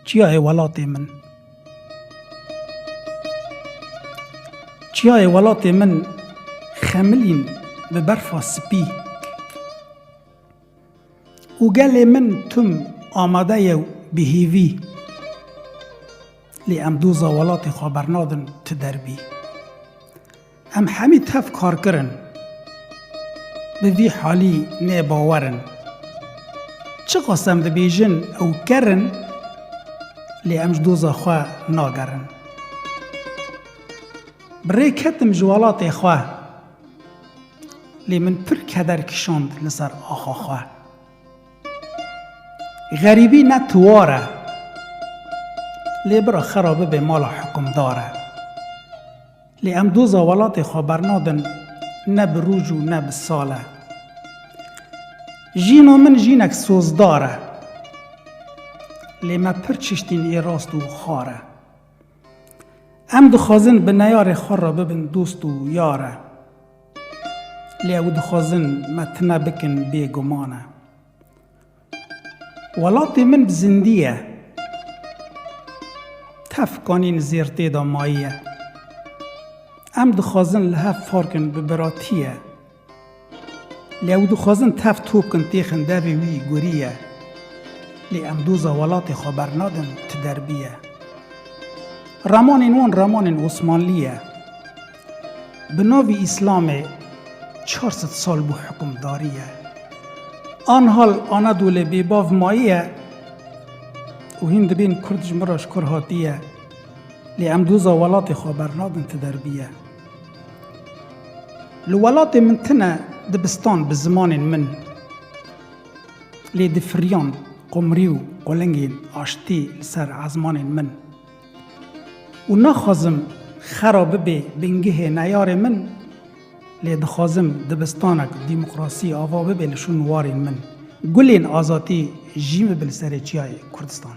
چیای ولات من چیای ولات من خملین به برفا سپی و گل من تم آماده یو بهیوی لی ام دوزا ولات خبرنادن تدربی ام همی تف کار کرن به وی حالی نه باورن چه قسم ده بیجن او کرن لی امش دوزا خواه ناگرن بری کتم جوالات خواه لی من پر کدر کشاند لسر آخا خواه غریبی نه تواره لی برا خرابه به مال حکم داره لی ام دوزا ولات خبرنادن نه بروج و نه بساله جینا من جینک سوزداره لی ما پر چشتین ای راست و خاره ام دخوازن به نیار خور را ببین دوست و یاره لی او دخوازن متنه بکن بیگمانه ولات من بزندیه تفکانین زیرتی دا ماییه ام دخوازن لحف فارکن ببراتیه لی او دخوازن تف توبکن تیخن دوی وی گوریه لی ام دوزا ولات خبرنادن تدربیه رمانین وان رمانین عثمانلیه بناوی اسلام 400 سال بو حکم داریه آن حال آنه دوله بیباو ماییه و هند بین کردج مراش کرهاتیه لی ام دوزا ولات خبرنادن تدربیه لولات من تنه دبستان بزمان من لی دفریان قمری و قلنگین آشتی لسر عزمان من و نخوازم خرابه به بنگه نیار من لی دخوازم دبستانک دیمقراسی آوا ببه لشون وارین من گلین آزاتی جیم بلسر چیای کردستان